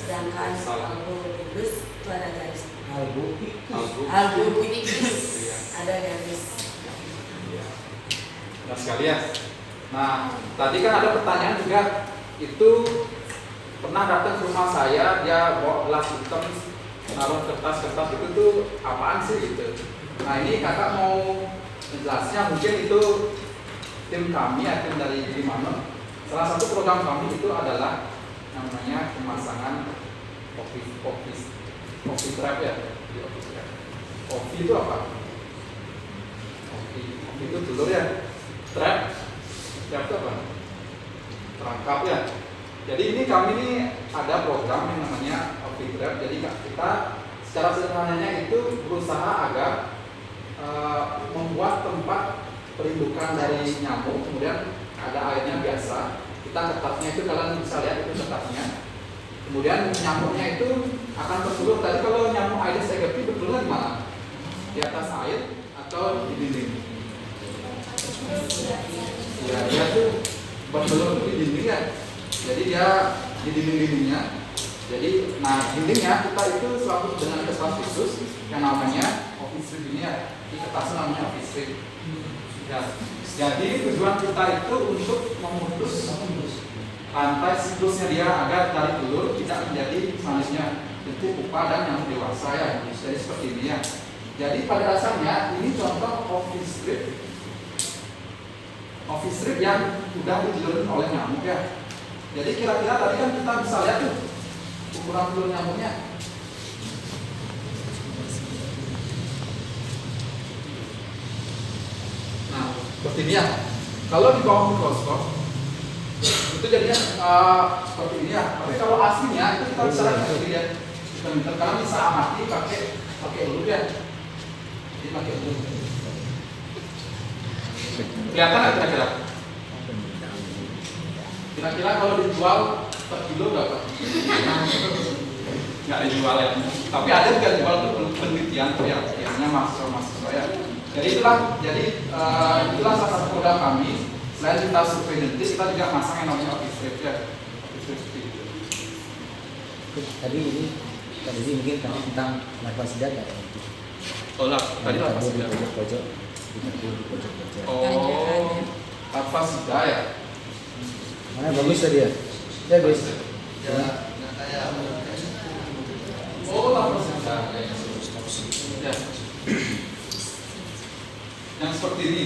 sedangkan albopicus itu ada garis. Albopicus ada garis. Nah sekali ya. Nah tadi kan ada pertanyaan juga, itu pernah datang ke rumah saya, dia bawa gelas hitam, naruh kertas-kertas itu tuh apaan sih gitu. Nah ini kakak mau menjelasnya, mungkin itu tim kami ya, tim dari Gimana. Salah satu program kami itu adalah namanya pemasangan office trap ya, di office trap. Office itu apa? Office itu telur ya. Trap itu apa? Perangkap ya. Jadi ini kami ini ada program yang namanya office trap. Jadi kita secara sederhananya itu berusaha agar membuat tempat perindukan dari nyamuk, kemudian ada airnya biasa, kita ketatnya itu kalian bisa lihat itu ketatnya, kemudian nyamuknya itu akan bertelur. Tadi kalau nyamuk Aedes aegypti bertelur di mana? Di atas air atau di dinding? Ya, dia tuh bertelur di dinding ya. Jadi dia di dinding-dindingnya. Jadi, nah dindingnya kita itu selalu dengan kertas khusus yang namanya office strip ini ya. Di kertas namanya office strip. Ya. Jadi tujuan kita itu untuk memutus rantai siklusnya dia agar dari telur tidak menjadi selanjutnya bentuk pupa dan nyamuk dewasa ya. Jadi seperti ini ya. Jadi pada dasarnya ini contoh office strip yang sudah ditelurin oleh nyamuk ya. Jadi kira-kira tadi kan kita bisa lihat tuh ukuran telur nyamuknya. Nah, seperti ini ya. Kalau di bawah mikroskop itu jadinya seperti ini ya. Tapi kalau aslinya itu kita bisa lihat seperti ini ya. Kalian bisa amati pakai ulu ya. Jadi pakai ulu. Kelihatan nggak kira-kira? Kira-kira kalau dijual per kilo berapa? Nggak dijual ya. Tapi ada juga dijual tuh penelitian tuh ya. Biasanya mahasiswa ya. Jadi itulah salah satu program kami. Selain kita survei dentis, kita juga masang yang namanya office strip ya. Tadi mungkin tentang larva sidar ya. Oh lah, tadi larva sidar. Pojok. Oh, larva sidar ya. Mana bagus tadi ya? Ya guys. Ya. Oh, larva sidar. Ya. Yang seperti ini.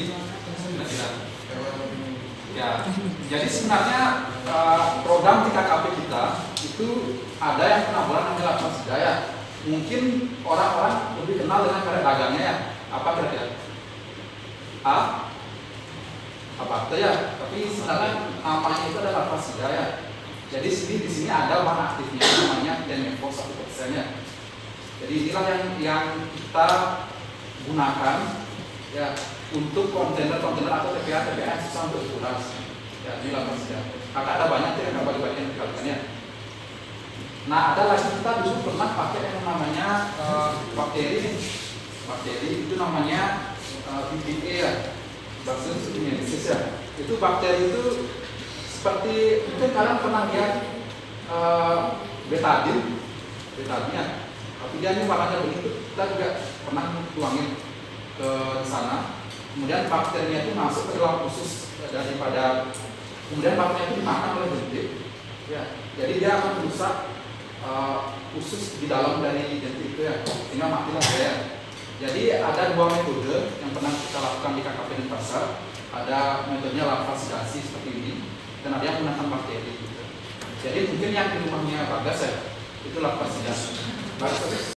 Ya, jadi sebenarnya program 3KP kita itu ada yang penaburan namanya larva sidar ya. Mungkin orang-orang lebih kenal dengan merek dagangnya ya. Apa kira-kira? Apa ya? Tapi sebenarnya namanya itu adalah larva sidar ya. Jadi di sini ada bahan aktifnya namanya Tenmefos 1% ya. Jadi inilah yang kita gunakan ya untuk kontainer atau TPA yang susah untuk dikuras. Ya, ini larva sidar. Kakak ada banyak tuh yang kakak bagi-bagian dikalikan ya. Nah, ada lagi kita dulu pernah pakai yang namanya bakteri itu namanya BPA ya, Bacillus thuringiensis ya. Itu bakteri itu seperti mungkin kalian pernah lihat betadine ya. Tapi dia ini warnanya begitu. Kita juga pernah tuangin ke sana. Kemudian bakterinya itu masuk ke dalam usus daripada, kemudian bakterinya itu dimakan oleh jentik. Ya, jadi dia akan merusak usus di dalam dari jentik itu ya, sehingga matilah ya. Jadi ada dua metode yang pernah kita lakukan di KKP Denpasar. Ada metodenya larvasidasi seperti ini, dan ada yang menggunakan bakteri. Gitu. Jadi mungkin yang di rumahnya Bagas ya, itu larvasidasi.